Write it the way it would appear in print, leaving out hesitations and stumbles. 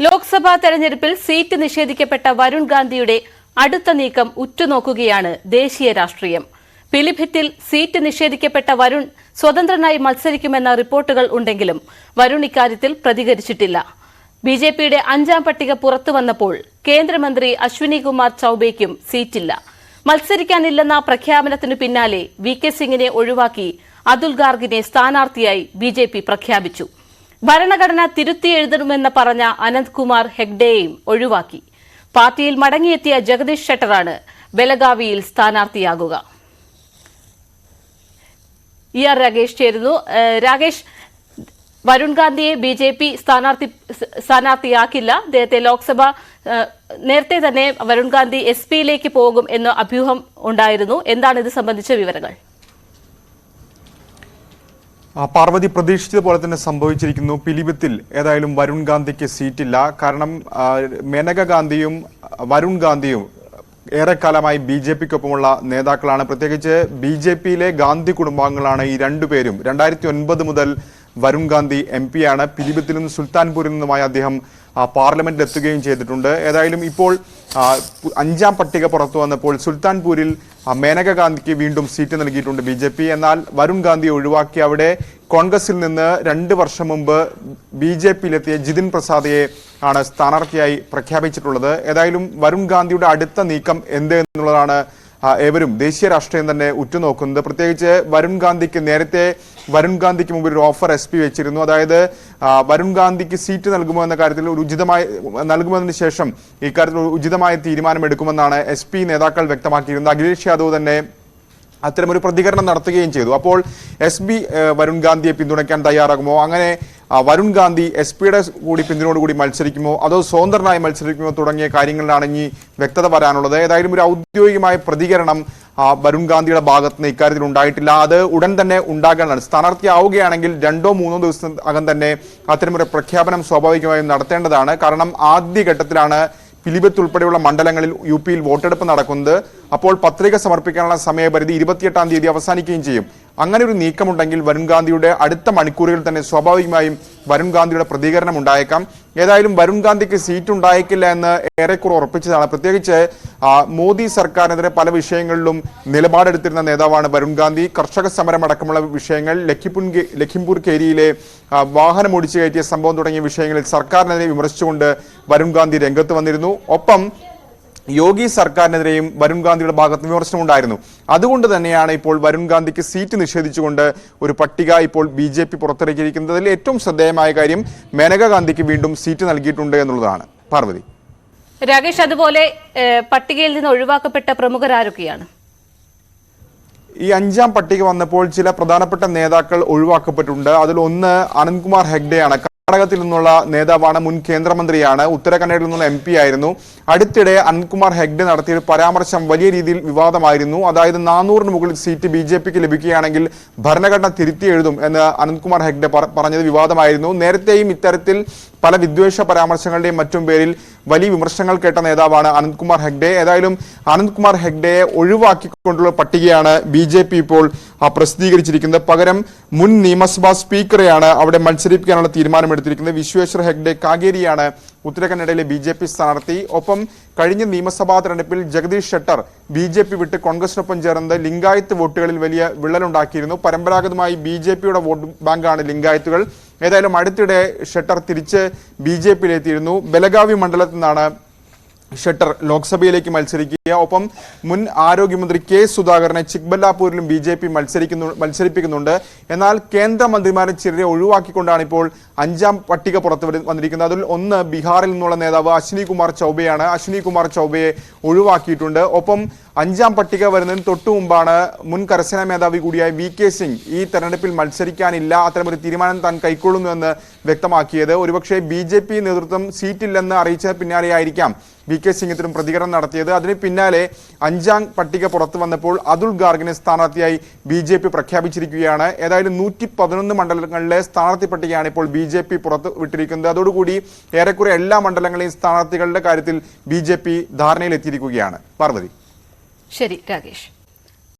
ലോക്സഭാ തെരഞ്ഞെടുപ്പിൽ സീറ്റ് നിഷേധിക്കപ്പെട്ട വരുൺ ഗാന്ധിയുടെ അടുത്ത നീക്കം ഉറ്റുനോക്കുകയാണ് ദേശീയ രാഷ്ട്രീയം. പിലിഭിത്തിൽ സീറ്റ് നിഷേധിക്കപ്പെട്ട വരുൺ സ്വതന്ത്രനായി മത്സരിക്കുമെന്ന റിപ്പോർട്ടുകൾ ഉണ്ടെങ്കിലും വരുൺ ഇക്കാര്യത്തിൽ പ്രതികരിച്ചിട്ടില്ല. ബിജെപിയുടെ 5ാം പട്ടിക പുറത്തുവന്നപ്പോൾ കേന്ദ്രമന്ത്രി അശ്വിനി കുമാർ ചൌബെയ്ക്കും സീറ്റില്ല. മത്സരിക്കാനില്ലെന്ന പ്രഖ്യാപനത്തിനു പിന്നാലെ വി.കെ. സിംഗിനെ ഒഴിവാക്കി അതുൽ ഗാർഗിനെ സ്ഥാനാർത്ഥിയായി ബിജെപി പ്രഖ്യാപിച്ചു. ഭരണഘടന തിരുത്തിയെഴുതണമെന്ന് പറഞ്ഞ അനന്ത്കുമാർ ഹെഗ്ഡെയെയും ഒഴിവാക്കി. പാർട്ടിയിൽ മടങ്ങിയെത്തിയ ജഗദീഷ് ഷെട്ടറാണ് ബെലഗാവിയിൽ സ്ഥാനാർത്ഥിയാകുക. രാകേഷ് ചേരുന്നു. രാകേഷ്, വരുൺ ഗാന്ധിയെ ബിജെപി സ്ഥാനാർത്ഥിയാക്കില്ല. അദ്ദേഹത്തെ ലോക്സഭ നേരത്തെ തന്നെ വരുൺ ഗാന്ധി എസ്.പിയിലേക്ക് പോകും എന്ന അഭ്യൂഹം ഉണ്ടായിരുന്നു. എന്താണ് ഇത് സംബന്ധിച്ച വിവരങ്ങൾ? പാർവതി പ്രതീക്ഷിച്ചതുപോലെ തന്നെ സംഭവിച്ചിരിക്കുന്നു. പിലിഭിത്തിൽ ഏതായാലും വരുൺ ഗാന്ധിക്ക് സീറ്റില്ല. കാരണം മേനക ഗാന്ധിയും വരുൺ ഗാന്ധിയും ഏറെക്കാലമായി ബി.ജെ.പിക്കൊപ്പമുള്ള നേതാക്കളാണ്. പ്രത്യേകിച്ച് ബി.ജെ.പിയിലെ ഗാന്ധി കുടുംബാംഗങ്ങളാണ് ഈ രണ്ടുപേരും. 2009 മുതൽ വരുൺ ഗാന്ധി MP ആണ്. പിലിഭിത്തിൽ നിന്നും സുൽത്താൻപൂരിൽ നിന്നുമായി അദ്ദേഹം പാർലമെന്റിൽ എത്തുകയും ചെയ്തിട്ടുണ്ട്. ഏതായാലും ഇപ്പോൾ 5ാം പട്ടിക പുറത്തു വന്നപ്പോൾ സുൽത്താൻപൂരിൽ മേനക ഗാന്ധിക്ക് വീണ്ടും സീറ്റ് നൽകിയിട്ടുണ്ട് ബി.ജെ.പി. എന്നാൽ വരുൺ ഗാന്ധിയെ ഒഴിവാക്കി അവിടെ കോൺഗ്രസിൽ നിന്ന് 2 വർഷം മുമ്പ് ബി.ജെ.പിയിലെത്തിയ ജിതിൻ പ്രസാദിയെ ആണ് സ്ഥാനാർത്ഥിയായി പ്രഖ്യാപിച്ചിട്ടുള്ളത്. ഏതായാലും വരുൺ ഗാന്ധിയുടെ അടുത്ത നീക്കം എന്ത് എന്നുള്ളതാണ് ഏവരും ദേശീയ രാഷ്ട്രീയം തന്നെ ഉറ്റുനോക്കുന്നത്. പ്രത്യേകിച്ച് നേരത്തെ വരുൺ ഗാന്ധിക്ക് മുമ്പ് ഒരു ഓഫർ SP വെച്ചിരുന്നു. അതായത് വരുൺ ഗാന്ധിക്ക് സീറ്റ് നൽകുമോ എന്ന കാര്യത്തിൽ നൽകുന്നതിന് ശേഷം ഇക്കാര്യത്തിൽ ഉചിതമായ തീരുമാനമെടുക്കുമെന്നാണ് SP നേതാക്കൾ വ്യക്തമാക്കിയിരുന്നത്. അഖിലേഷ് യാദവ് തന്നെ അത്തരമൊരു പ്രതികരണം നടത്തുകയും ചെയ്തു. അപ്പോൾ SB വരുൺ ഗാന്ധിയെ പിന്തുണയ്ക്കാൻ തയ്യാറാകുമോ? അങ്ങനെ വരുൺ ഗാന്ധി SP-യുടെ കൂടി പിന്തുണയോടുകൂടി മത്സരിക്കുമോ, അതോ സ്വതന്ത്രനായി മത്സരിക്കുമോ തുടങ്ങിയ കാര്യങ്ങളിലാണ് ഇനി വ്യക്തത വരാനുള്ളത്. ഏതായാലും ഒരു ഔദ്യോഗികമായ പ്രതികരണം വരുൺ ഗാന്ധിയുടെ ഭാഗത്തുനിന്ന് ഇക്കാര്യത്തിൽ ഉണ്ടായിട്ടില്ല. അത് ഉടൻ തന്നെ ഉണ്ടാകാനാണ്. സ്ഥാനാർത്ഥിയാവുകയാണെങ്കിൽ 2-3 ദിവസം അകം തന്നെ അത്തരമൊരു പ്രഖ്യാപനം സ്വാഭാവികമായും നടത്തേണ്ടതാണ്. കാരണം ആദ്യഘട്ടത്തിലാണ് പിലിഭിത്ത് ഉൾപ്പെടെയുള്ള മണ്ഡലങ്ങളിൽ UP-യിൽ വോട്ടെടുപ്പ് നടക്കുന്നത്. അപ്പോൾ പത്രിക സമർപ്പിക്കാനുള്ള സമയപരിധി 28-ാം തീയതി അവസാനിക്കുകയും ചെയ്യും. അങ്ങനെ ഒരു നീക്കമുണ്ടെങ്കിൽ വരുൺ ഗാന്ധിയുടെ അടുത്ത മണിക്കൂറുകളിൽ തന്നെ സ്വാഭാവികമായും വരുൺ ഗാന്ധിയുടെ പ്രതികരണം ഉണ്ടായേക്കാം. ഏതായാലും വരുൺ ഗാന്ധിക്ക് സീറ്റ് ഉണ്ടായേക്കില്ല എന്ന് ഏറെക്കുറെ ഉറപ്പിച്ചതാണ്. പ്രത്യേകിച്ച് മോദി സർക്കാരിനെതിരെ പല വിഷയങ്ങളിലും നിലപാടെടുത്തിരുന്ന നേതാവാണ് വരുൺ ഗാന്ധി. കർഷക സമരം അടക്കമുള്ള വിഷയങ്ങൾ, ലഖിംപൂർ കേരിയിലെ വാഹനം ഓടിച്ചു കയറ്റിയ സംഭവം തുടങ്ങിയ വിഷയങ്ങളിൽ സർക്കാരിനെതിരെ വിമർശിച്ചുകൊണ്ട് വരുൺ ഗാന്ധി രംഗത്ത് വന്നിരുന്നു. ഒപ്പം യോഗി സർക്കാരിനെതിരെയും വരുൺ ഗാന്ധിയുടെ ഭാഗത്ത് വിമർശനമുണ്ടായിരുന്നു. അതുകൊണ്ട് തന്നെയാണ് ഇപ്പോൾ വരുൺ ഗാന്ധിക്ക് സീറ്റ് നിഷേധിച്ചുകൊണ്ട് ഒരു പട്ടിക ഇപ്പോൾ ബി.ജെ.പി. പുറത്തിറക്കിയിരിക്കുന്നത്. അതിൽ ഏറ്റവും ശ്രദ്ധേയമായ കാര്യം മേനക ഗാന്ധിക്ക് വീണ്ടും സീറ്റ് നൽകിയിട്ടുണ്ട് എന്നുള്ളതാണ്. പാർവതി. രാകേഷ്, അതുപോലെ പട്ടികയിൽ നിന്ന് ഒഴിവാക്കപ്പെട്ട പ്രമുഖരാരൊക്കെയാണ്? ഈ 5ാം പട്ടിക വന്നപ്പോൾ ചില പ്രധാനപ്പെട്ട നേതാക്കൾ ഒഴിവാക്കപ്പെട്ടിട്ടുണ്ട്. അതിലൊന്ന് അനന്ത്കുമാർ ഹെഗ്ഡെയാണ്. കർണാടകത്തിൽ നിന്നുള്ള നേതാവാണ്, മുൻ കേന്ദ്രമന്ത്രിയാണ്, ഉത്തരാഖണ്ഡിൽ നിന്നുള്ള MP ആയിരുന്നു. അടുത്തിടെ അനന്ത്കുമാർ ഹെഗ്ഡെ നടത്തിയ പരാമർശം വലിയ രീതിയിൽ വിവാദമായിരുന്നു. അതായത് 400-ന് മുകളിൽ സീറ്റ് ബി.ജെ.പിക്ക് ലഭിക്കുകയാണെങ്കിൽ ഭരണഘടന തിരുത്തി എഴുതും എന്ന് അനന്ത്കുമാർ ഹെഗ്ഡെ പറഞ്ഞത് വിവാദമായിരുന്നു. നേരത്തെയും ഇത്തരത്തിൽ പല വിദ്വേഷ പരാമർശങ്ങളുടെയും മറ്റും പേരിൽ വലിയ വിമർശനങ്ങൾ കേട്ട നേതാവാണ് അനന്ത്കുമാർ ഹെഗ്ഡെ. ഏതായാലും അനന്ത്കുമാർ ഹെഗ്ഡെയെ ഒഴിവാക്കിക്കൊണ്ടുള്ള പട്ടികയാണ് ബി.ജെ.പി. ഇപ്പോൾ പ്രസിദ്ധീകരിച്ചിരിക്കുന്നത്. പകരം മുൻ നിയമസഭാ സ്പീക്കറെയാണ് അവിടെ മത്സരിപ്പിക്കാനുള്ള തീരുമാനമെടുത്തിരിക്കുന്നത്. വിശ്വേശ്വർ ഹെഗ്ഡെ കാഗേരിയാണ് ഉത്തരാഖണ്ഡിലെ ബി.ജെ.പി. സ്ഥാനാർത്ഥി. ഒപ്പം കഴിഞ്ഞ നിയമസഭാ തെരഞ്ഞെടുപ്പിൽ ജഗദീഷ് ഷെട്ടർ ബി.ജെ.പി. വിട്ട് കോൺഗ്രസിനൊപ്പം ചേർന്നത് ലിംഗായത്ത് വോട്ടുകളിൽ വലിയ വിള്ളലുണ്ടാക്കിയിരുന്നു. പരമ്പരാഗതമായി ബി.ജെ.പിയുടെ വോട്ട് ബാങ്കാണ് ലിംഗായത്തുകൾ. ഏതായാലും അടുത്തിടെ ഷെട്ടർ തിരിച്ച് ബി.ജെ.പിയിലെത്തിയിരുന്നു. ബെലഗാവി മണ്ഡലത്തിൽ നിന്നാണ് ഷെട്ടർ ലോക്സഭയിലേക്ക് മത്സരിക്കുക. ഒപ്പം മുൻ ആരോഗ്യമന്ത്രി K. സുധാകരനെ ചിക്ബല്ലാപൂരിലും ബി.ജെ.പി. മത്സരിപ്പിക്കുന്നുണ്ട്. എന്നാൽ കേന്ദ്രമന്ത്രിമാരെ ചിലരെ ഒഴിവാക്കിക്കൊണ്ടാണ് ഇപ്പോൾ 5ാം പട്ടിക പുറത്തു വന്നിരിക്കുന്നത്. അതിൽ ഒന്ന് ബീഹാറിൽ നിന്നുള്ള നേതാവ് അശ്വിനി കുമാർ ചൌബെയാണ്. അശ്വിനി കുമാർ ചൌബെയെ ഒഴിവാക്കിയിട്ടുണ്ട്. ഒപ്പം 5ാം പട്ടിക വരുന്നതിന് തൊട്ടു മുമ്പാണ് മുൻ കരസേനാ മേധാവി കൂടിയായ വി.കെ. സിംഗ് ഈ തെരഞ്ഞെടുപ്പിൽ മത്സരിക്കാനില്ല, അത്തരമൊരു തീരുമാനം താൻ കൈക്കൊള്ളുന്നുവെന്ന് വ്യക്തമാക്കിയത്. ഒരുപക്ഷെ ബി.ജെ.പി. നേതൃത്വം സീറ്റില്ലെന്ന് അറിയിച്ച പിന്നാലെയായിരിക്കാം വി.കെ. സിംഗ് ഇത്തരം പ്രതികരണം നടത്തിയത്. അതിന് പിന്നാലെ 5ാം പട്ടിക പുറത്തു വന്നപ്പോൾ അതുൽ ഗാർഗിനെ സ്ഥാനാർത്ഥിയായി ബി.ജെ.പി. പ്രഖ്യാപിച്ചിരിക്കുകയാണ്. ഏതായാലും 111 മണ്ഡലങ്ങളിലെ സ്ഥാനാർത്ഥി പട്ടികയാണ് ഇപ്പോൾ ബി.ജെ.പി. പുറത്തു വിട്ടിരിക്കുന്നത്. അതോടുകൂടി ഏറെക്കുറെ എല്ലാ മണ്ഡലങ്ങളെയും സ്ഥാനാർത്ഥികളുടെ കാര്യത്തിൽ ബി.ജെ.പി. ധാരണയിലെത്തിയിരിക്കുകയാണ്. പാർവതി. ശരി രാകേഷ്.